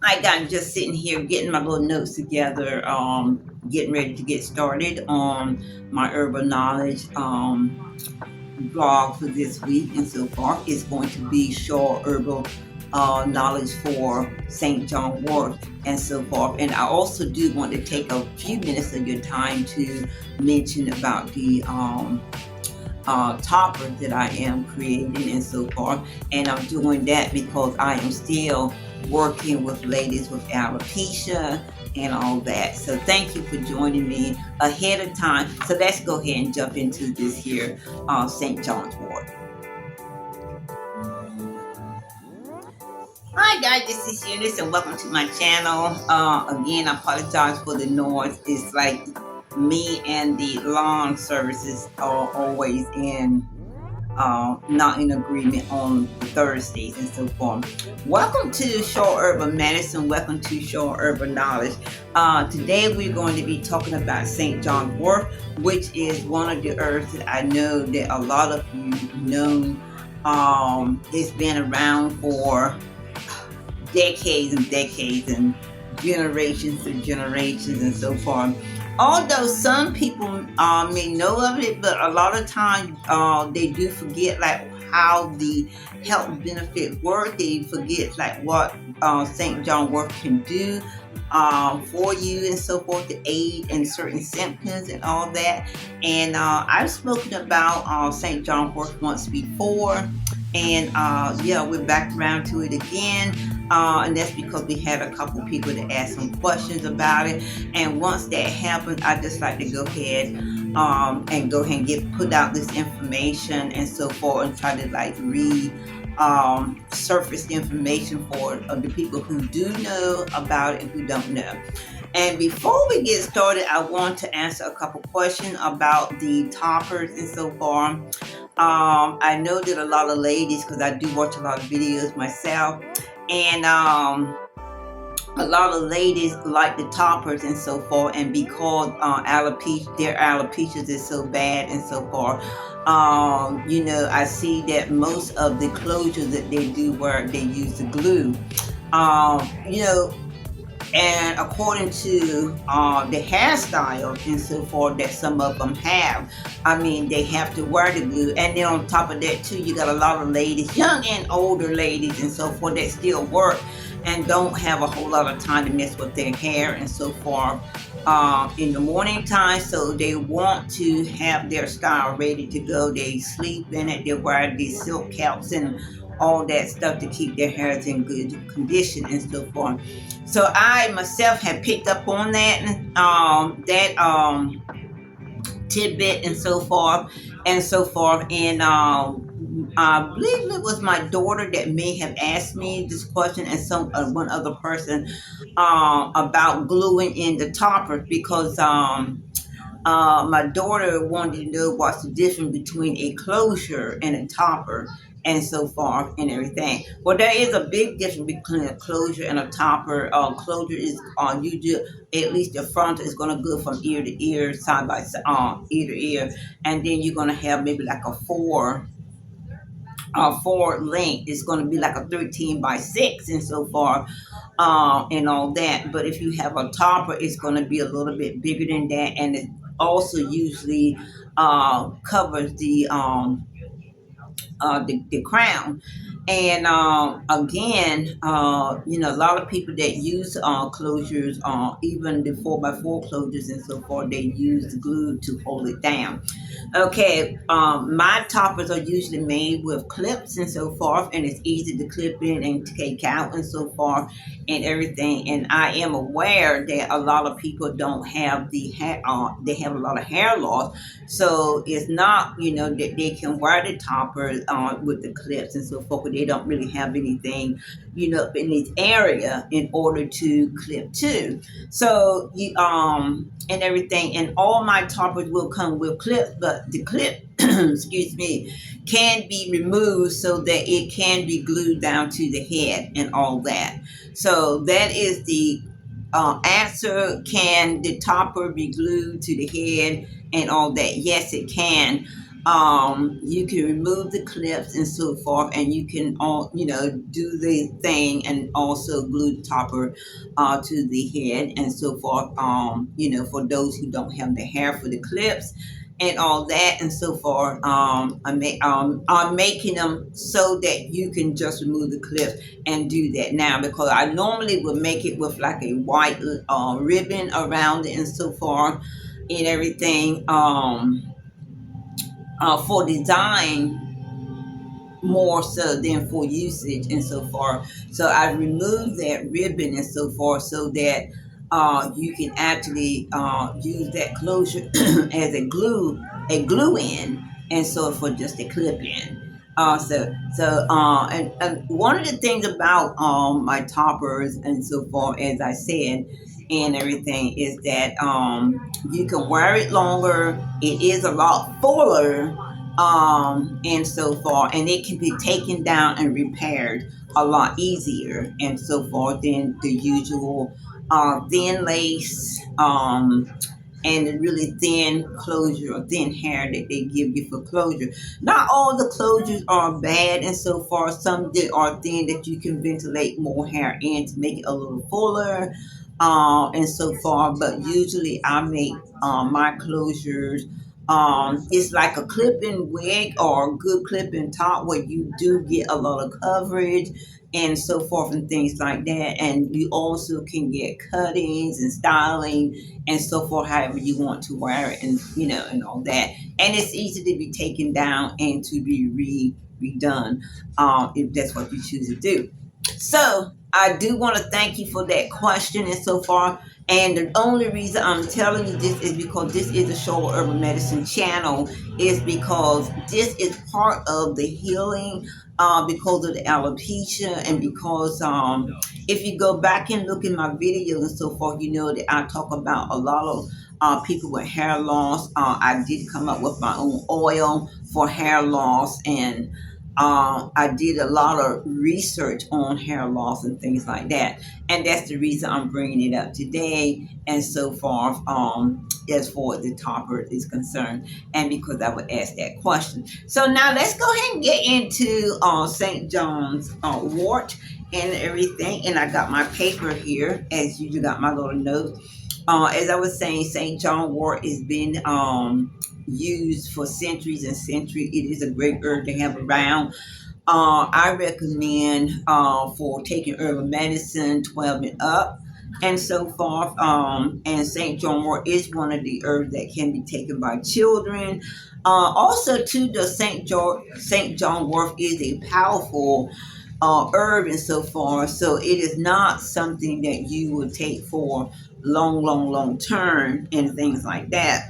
I got just sitting here getting my little notes together, getting ready to get started on my herbal knowledge blog for this week. And so far, it's going to be short herbal knowledge for St. John Wort and so forth. And I also do want to take a few minutes of your time to mention about the topper that I am creating and so forth. And I'm doing that because I am still working with ladies with alopecia and all that. So thank you for joining me ahead of time. So let's go ahead and jump into this here St. John's Wort. Hi guys, this is Eunice and welcome to my channel. Again, I apologize for the noise. It's like me and the lawn services are always in not in agreement on Thursdays and so forth. Welcome to Short Herbal Medicine. Welcome to Short Herbal Knowledge. Today we're going to be talking about St. John's Wort, which is one of the herbs that I know that a lot of you know. It's been around for decades and decades and generations and generations and so forth. Although some people may know of it, but a lot of times they do forget like how the health benefit work. They forget like what St. John Wort can do for you and so forth to aid in certain symptoms and all that. And I've spoken about St. John Wort once before. And yeah, we're back around to it again. And that's because we had a couple people that asked some questions about it. And once that happens, I just like to go ahead and put out this information and so forth and try to like surface the information for the people who do know about it and who don't know. And before we get started, I want to answer a couple questions about the toppers and so forth. I know that a lot of ladies, because I do watch a lot of videos myself, and a lot of ladies like the toppers and so forth, and because alopecia, their alopecia is so bad and so forth. You know, I see that most of the closures that they do where they use the glue. You know, and according to the hairstyle and so forth that some of them have, I mean, they have to wear the glue. And then on top of that too, you got a lot of ladies, young and older ladies and so forth, that still work and don't have a whole lot of time to mess with their hair and so forth in the morning time. So they want to have their style ready to go. They sleep in it, they wear these silk caps and all that stuff to keep their hairs in good condition and so forth. So I myself have picked up on that tidbit and so forth and so forth. And I believe it was my daughter that may have asked me this question and some one other person about gluing in the toppers because my daughter wanted to know what's the difference between a closure and a topper and so forth and everything. Well, there is a big difference between a closure and a topper. Closure is you do at least the front is going to go from ear to ear, side by side, ear to ear, and then you're going to have maybe like a four length. It's going to be like a 13 by 6 and so forth and all that. But if you have a topper, it's going to be a little bit bigger than that, and it also usually covers the crown. And again, you know, a lot of people that use closures, even the 4x4 closures and so forth, they use the glue to hold it down. Okay, my toppers are usually made with clips and so forth, and it's easy to clip in and take out and so forth and everything. And I am aware that a lot of people don't have the hair, they have a lot of hair loss, so it's not, you know, that they can wear the toppers with the clips and so forth, but they don't really have anything, you know, in this area in order to clip to. So you and everything, and all my toppers will come with clips, but the clip, excuse me, can be removed so that it can be glued down to the head and all that. So that is the answer. Can the topper be glued to the head and all that? Yes, it can. You can remove the clips and so forth, and you can all do the thing and also glue the topper to the head and so forth. For those who don't have the hair for the clips and all that and so forth. I'm making them so that you can just remove the clips and do that now, because I normally would make it with like a white ribbon around it and so forth and everything. For design more so than for usage and so forth. So I removed that ribbon and so forth so that you can actually use that closure as a glue in, and so for just a clip in. And one of the things about my toppers and so forth, as I said, and everything, is that you can wear it longer. It is a lot fuller and so forth, and it can be taken down and repaired a lot easier and so forth than the usual thin lace and the really thin closure or thin hair that they give you for closure. Not all the closures are bad and so forth. Some that are thin that you can ventilate more hair in to make it a little fuller and so forth. But usually I make my closures. It's like a clip-in wig or a good clip-in top where you do get a lot of coverage and so forth and things like that. And you also can get cuttings and styling and so forth, however you want to wear it, and and all that. And it's easy to be taken down and to be redone, if that's what you choose to do. So I do want to thank you for that question and so far. And the only reason I'm telling you this is because this is a Show Herbal Medicine channel, is because this is part of the healing because of the alopecia, and because if you go back and look at my videos and so forth, you know that I talk about a lot of people with hair loss. I did come up with my own oil for hair loss, and I did a lot of research on hair loss and things like that, and that's the reason I'm bringing it up today. And so far, as far as the topper is concerned, and because I would ask that question. So now let's go ahead and get into St. John's Wort and everything. And I got my paper here, as usual, got my little notes. As I was saying, St. John Wort has been used for centuries and centuries. It is a great herb to have around. I recommend for taking herbal medicine 12 and up and so forth. And St. John Wort is one of the herbs that can be taken by children. Also, too, the St. John Wort is a powerful herb and so forth. So it is not something that you would take for long term and things like that,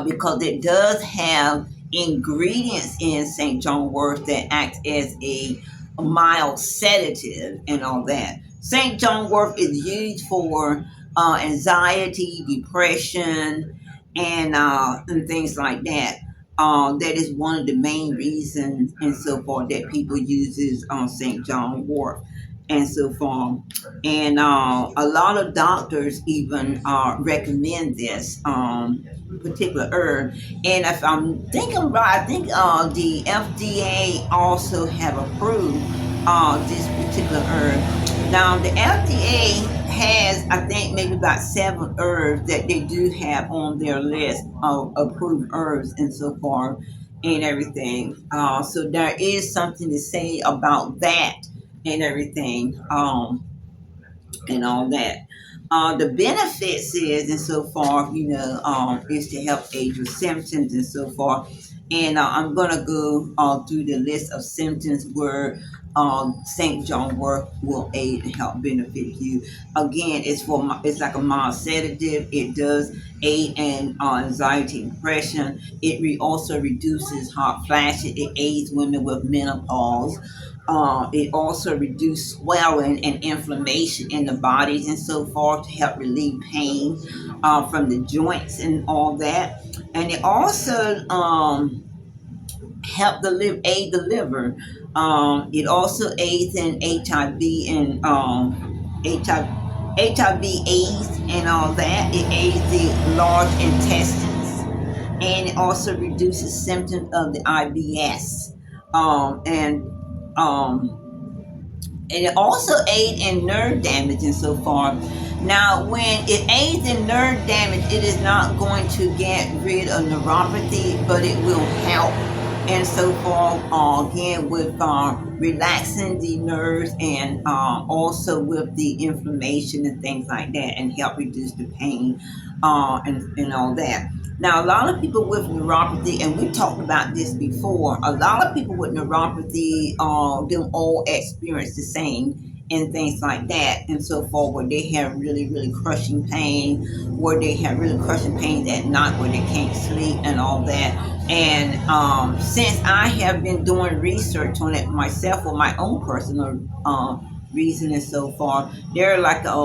because it does have ingredients in St. John Wort that act as a mild sedative and all that. St. John Wort is used for anxiety, depression, and things like that. That is one of the main reasons and so forth that people uses St. John Wort and so forth. And a lot of doctors even recommend this particular herb. And if I'm thinking right, I think the FDA also have approved this particular herb. Now the FDA has, I think, maybe about 7 herbs that they do have on their list of approved herbs and so forth and everything. So there is something to say about that and everything. And all that. The benefits is, and so far, is to help aid with symptoms and so forth. And I'm gonna go through the list of symptoms where St. John Wort will aid and help benefit you. Again, it's like a mild sedative. It does aid in anxiety and depression. It also reduces hot flashes. It aids women with menopause. It also reduces swelling and inflammation in the bodies and so forth to help relieve pain from the joints and all that. And it also aid the liver. It also aids in HIV and HIV AIDS and all that. It aids the large intestines and it also reduces symptoms of the IBS. And um, and it also aids in nerve damage and so far. Now, when it aids in nerve damage, it is not going to get rid of neuropathy, but it will help. And so far, again, with relaxing the nerves and also with the inflammation and things like that, and help reduce the pain and all that. Now, a lot of people with neuropathy, and we talked about this before, a lot of people with neuropathy, them all experience the same and things like that, and so forth, where they have really, really crushing pain, where they have really crushing pains at night, where they can't sleep and all that. And since I have been doing research on it myself for my own personal reason and so far, there are like a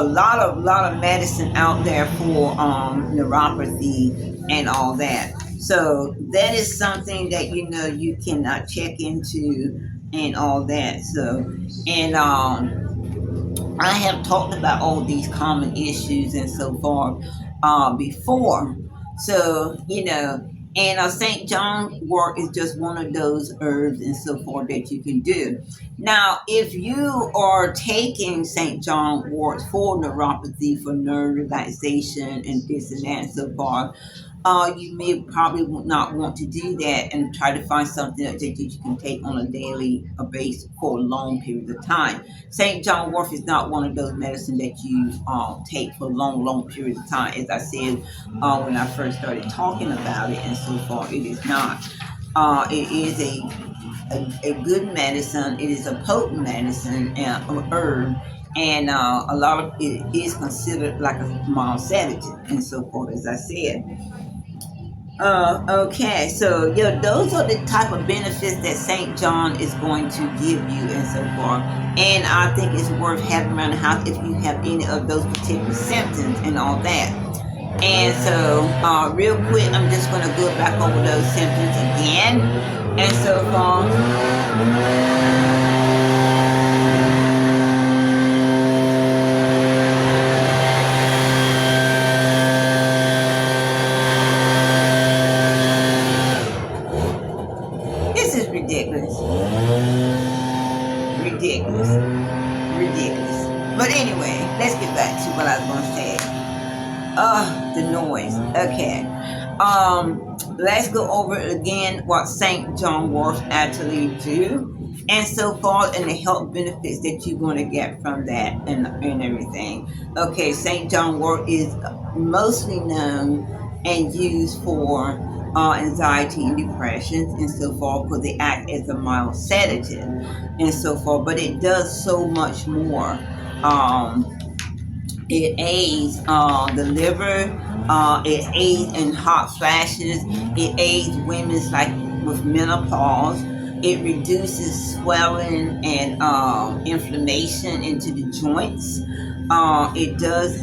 lot of medicine out there for neuropathy and all that. So that is something that you can check into and all that. So and I have talked about all these common issues and so forth before. So, and St. John wort is just one of those herbs and so forth that you can do. Now, if you are taking St. John wort for neuropathy, for nerve relaxation, and this and that and so forth, you may probably would not want to do that and try to find something that you can take on a daily basis for a long period of time. St. John wort is not one of those medicine that you take for long periods of time. As I said when I first started talking about it, and so far, it is not. It is a good medicine. It is a potent medicine and herb, and a lot of it is considered like a mild sedative, and so forth. As I said. Okay, so yeah, those are the type of benefits that St. John is going to give you and so forth. And I think it's worth having around the house if you have any of those particular symptoms and all that. And so, real quick, I'm just going to go back over those symptoms again. And so far, this is ridiculous. Ridiculous. Ridiculous. But anyway, let's get back to what I was going to say. The noise. Okay. Let's go over again what St. John wort actually do. And so far, and the health benefits that you're going to get from that and everything. Okay, St. John wort is mostly known and used for anxiety and depression and so forth because they act as a mild sedative and so forth. But it does so much more. It aids the liver. It aids in hot flashes. It aids women's like with menopause. It reduces swelling and inflammation into the joints. It does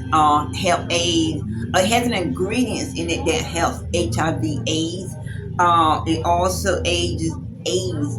help aid. It has an ingredients in it that helps HIV/AIDS. It also aids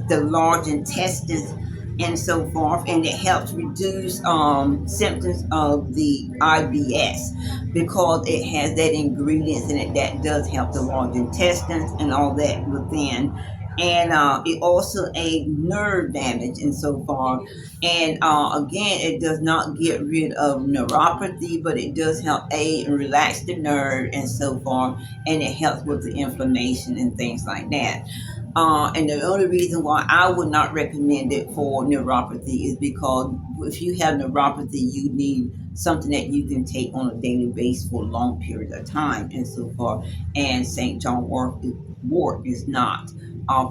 the large intestines and so forth, and it helps reduce symptoms of the IBS because it has that ingredients in it that does help the large intestines and all that within. And it also aids nerve damage and so far. And again, it does not get rid of neuropathy, but it does help aid and relax the nerve and so far. And it helps with the inflammation and things like that. And the only reason why I would not recommend it for neuropathy is because if you have neuropathy, you need something that you can take on a daily basis for a long period of time and so forth. And St. John wort is not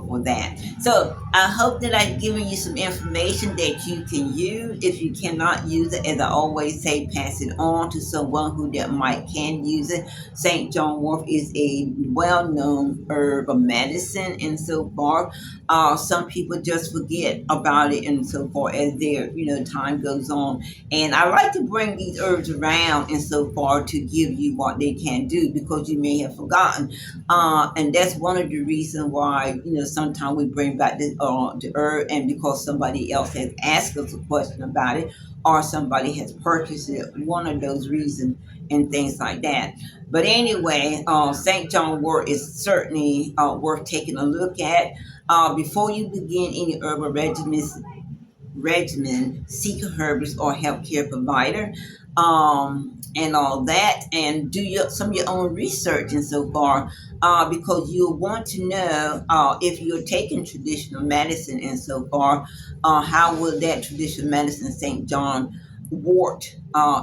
for that. So I hope that I've given you some information that you can use. If you cannot use it, as I always say, pass it on to someone who that might can use it. St. John wort is a well-known herb of medicine and so forth. Some people just forget about it and so forth as their time goes on. And I like to bring these herbs around and so far to give you what they can do because you may have forgotten. And that's one of the reasons why sometimes we bring back the herb, and because somebody else has asked us a question about it, or somebody has purchased it, one of those reasons and things like that. But anyway, St. John wort is certainly worth taking a look at. Before you begin any herbal regimen, seek a herbalist or healthcare provider, and all that, and do some of your own research and so far, because you'll want to know if you're taking traditional medicine and so far, how will that traditional medicine, St. John wort,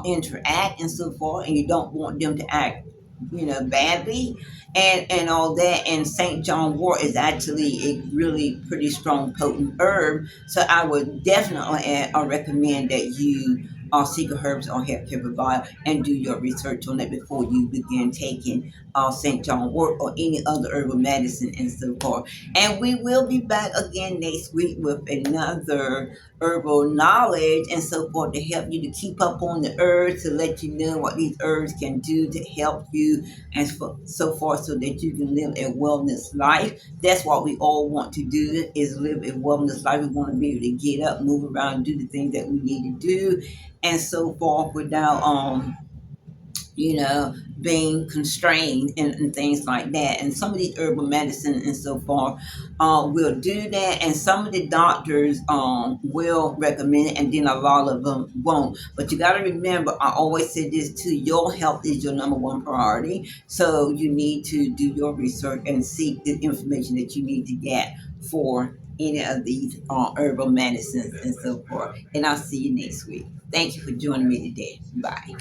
interact and so forth, and you don't want them to act, badly, and all that. And St. John wort is actually a really pretty strong, potent herb, so I would definitely recommend that you seek a herbs or healthcare provider and do your research on it before you begin taking St. John wort or any other herbal medicine and so forth. And we will be back again next week with another herbal knowledge and so forth to help you to keep up on the herbs, to let you know what these herbs can do to help you and so forth, so that you can live a wellness life. That's what we all want to do, is live a wellness life. We want to be able to get up, move around, do the things that we need to do and so forth without being constrained and things like that. And some of these herbal medicine and so forth will do that. And some of the doctors will recommend it, and then a lot of them won't. But you got to remember, I always say this too: your health is your number one priority. So you need to do your research and seek the information that you need to get for any of these herbal medicines and so forth. And I'll see you next week. Thank you for joining me today. Bye.